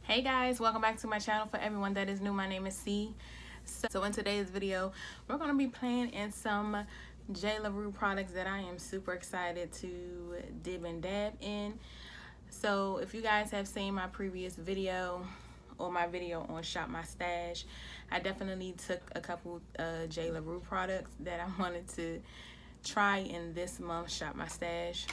Hey guys, welcome back to my channel. For everyone that is new, my name is C. So in today's video, we're going to be playing in some Jlarue products that I am super excited to dib and dab in. So if you guys have seen my previous video or my video on Shop My Stash, I definitely took a couple Jlarue products that I wanted to try in this month's Shop My Stash.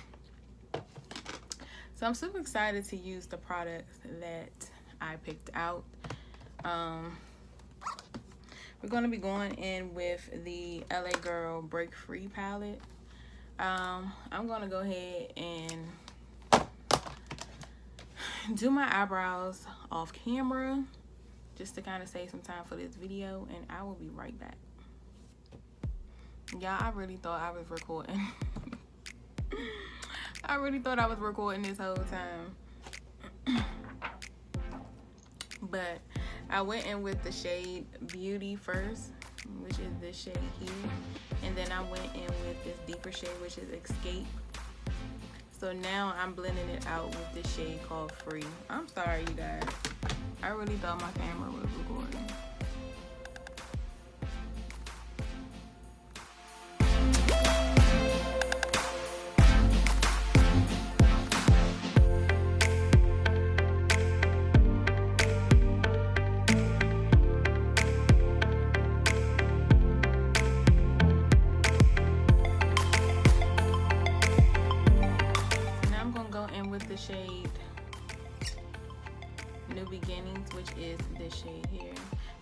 So I'm super excited to use the products that I picked out. We're going to be going in with the LA Girl Break Free palette. I'm going to go ahead and do my eyebrows off camera just to kind of save some time for this video, and I will be right back. Y'all, I really thought I was recording. I really thought I was recording this whole time. But I went in with the shade Beauty first, which is this shade here. And then I went in with this deeper shade, which is Escape. So now I'm blending it out with this shade called Free. I'm sorry, you guys. I really thought my camera was recording. Shade New Beginnings, which is this shade here.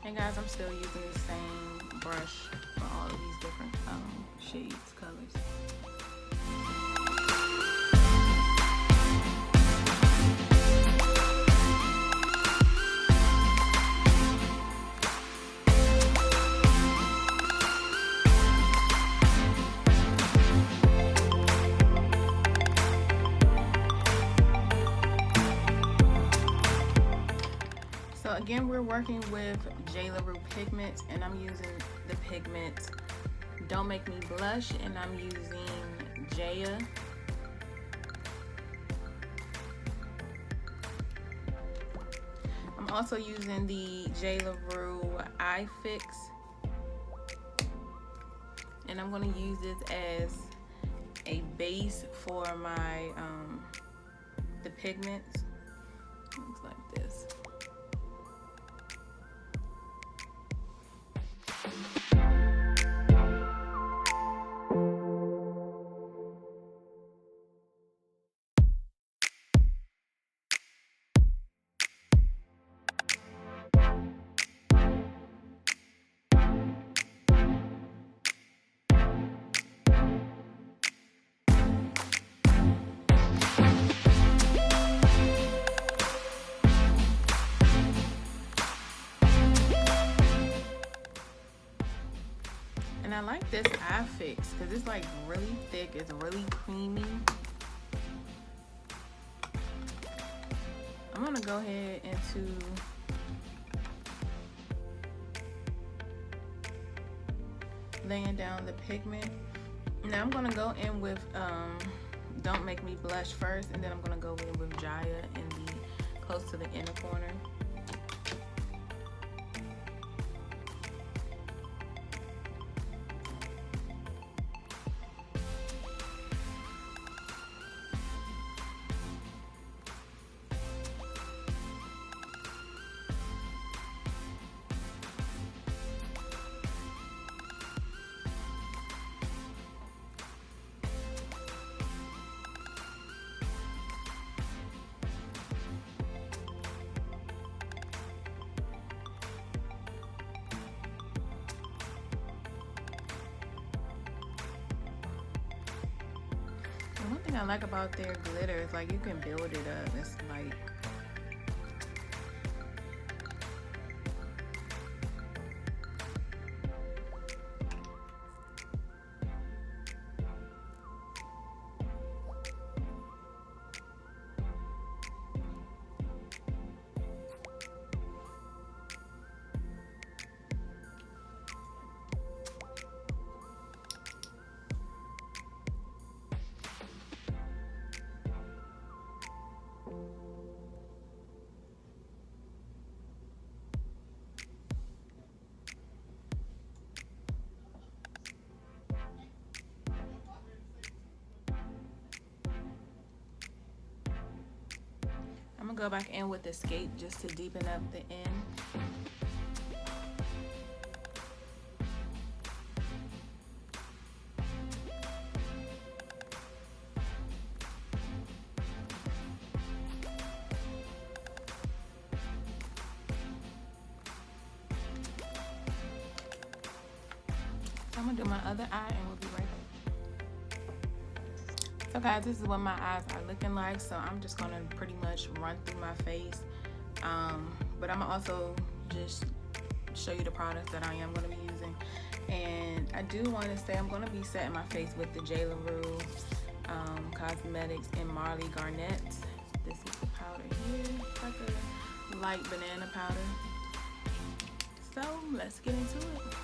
And guys, I'm still using the same brush for all of these different shades, colors. Again, we're working with Jlarue pigments, and I'm using the pigments Don't Make Me Blush, and I'm using Jayah. I'm also using the Jlarue Eye Fix, and I'm going to use this as a base for my the pigments. Looks like this. And I like this eye fix because it's like really thick, it's really creamy. I'm gonna go ahead into laying down the pigment. Now I'm gonna go in with Don't Make Me Blush first, and then I'm gonna go in with Jayah in the close to the inner corner. One thing I like about their glitter is like you can build it up. It's like I'm gonna go back in with Escape just to deepen up the end. I'm gonna do my other eye and we'll be right back. So guys, this is what my eyes are looking like. So I'm just gonna pretty much run through my face. But I'm gonna also just show you the products that I am gonna be using. And I do wanna say I'm gonna be setting my face with the Jlarue Cosmetics in Marley Garnet. This is the powder here. It's like a light banana powder. So let's get into it.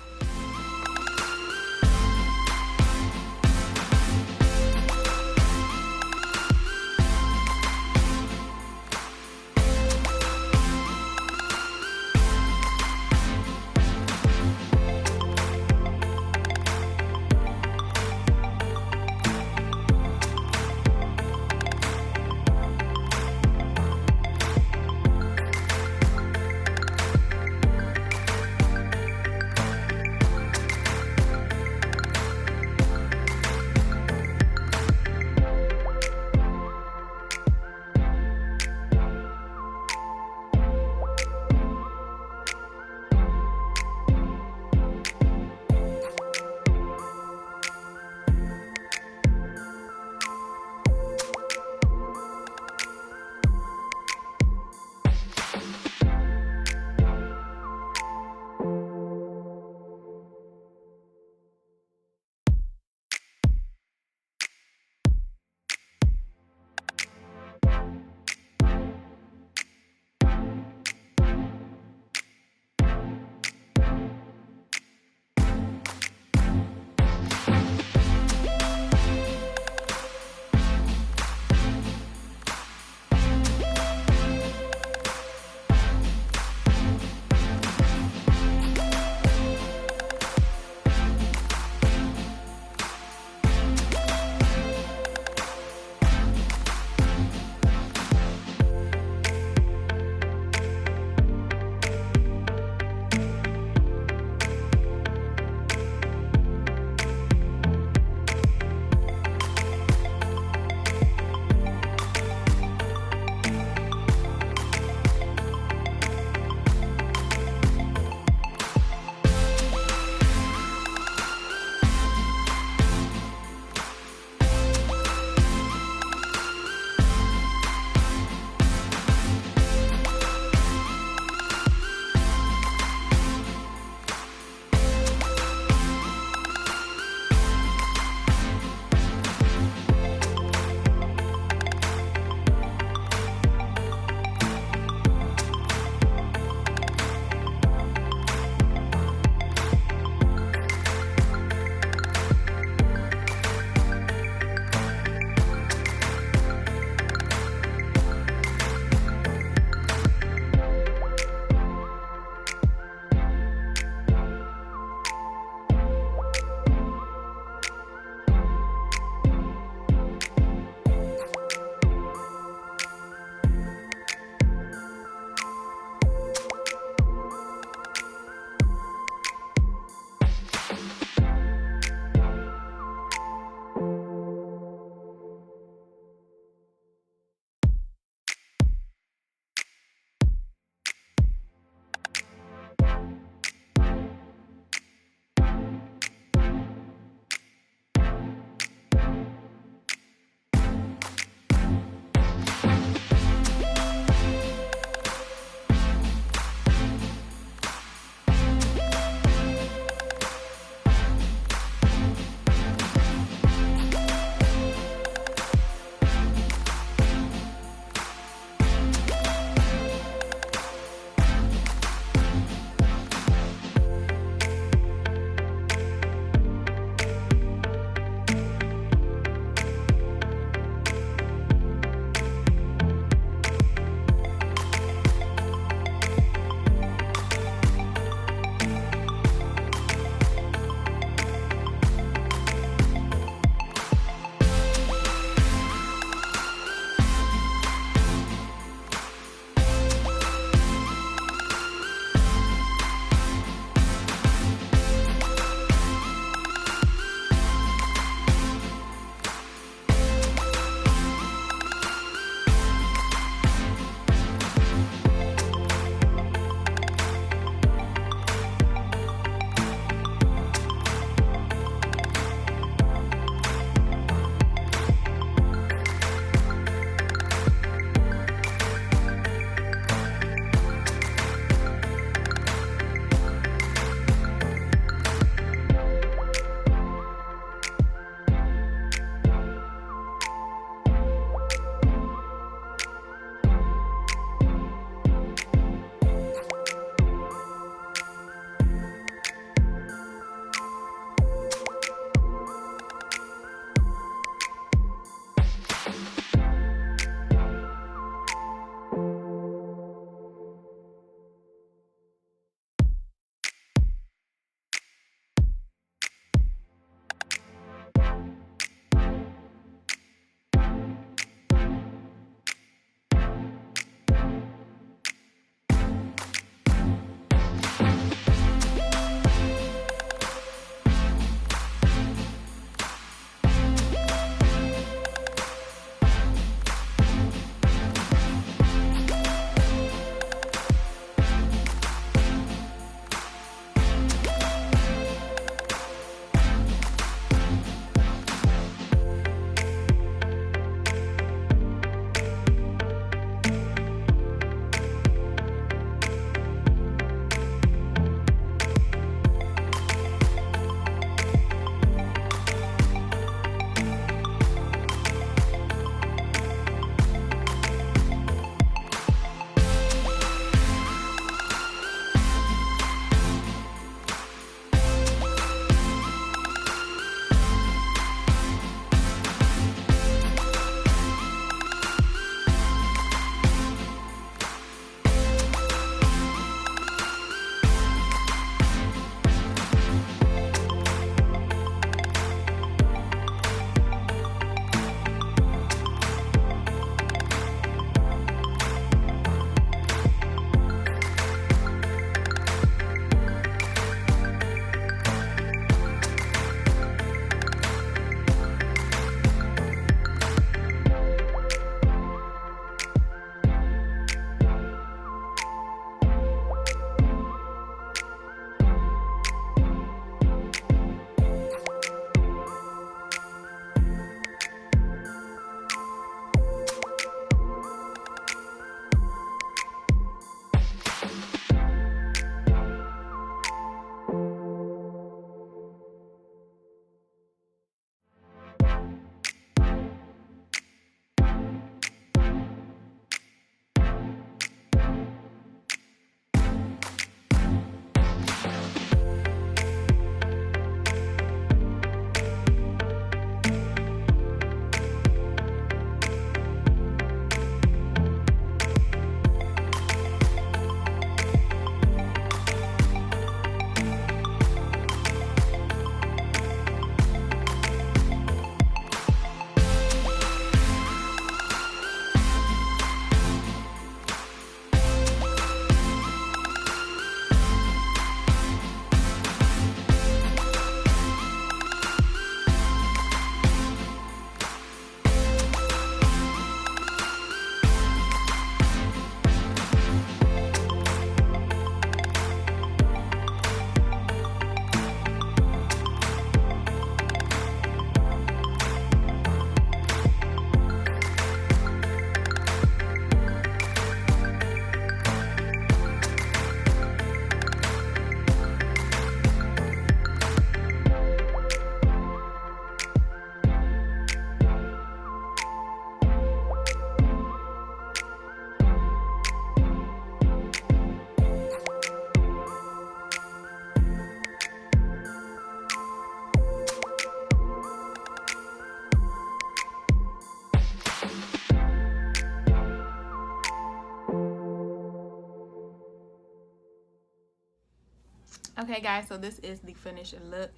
Okay guys, so this is the finished look.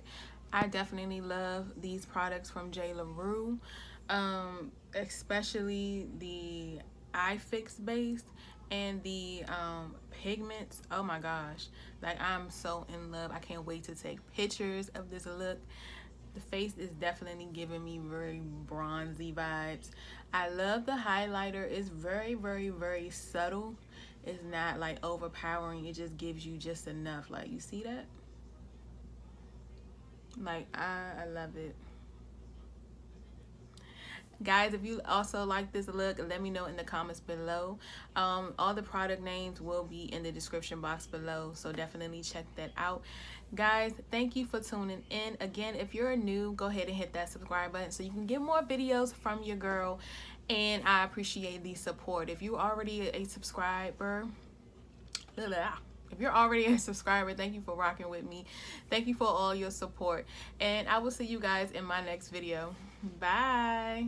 I definitely love these products from Jlarue, especially the eye fix base and the pigments. Oh my gosh, like I'm so in love. I can't wait to take pictures of this look. The face is definitely giving me very bronzy vibes. I love the highlighter. It's very subtle. It's not like overpowering. It just gives you just enough. Like, you see that? Like, I love it. Guys, if you also like this look, let me know in the comments below. All the product names will be in the description box below, so definitely check that out. Guys, thank you for tuning in. Again, if you're new, go ahead and hit that subscribe button so you can get more videos from your girl, and I appreciate the support. If you're already a subscriber, if you're already a subscriber, thank you for rocking with me. Thank you for all your support, and I will see you guys in my next video. Bye.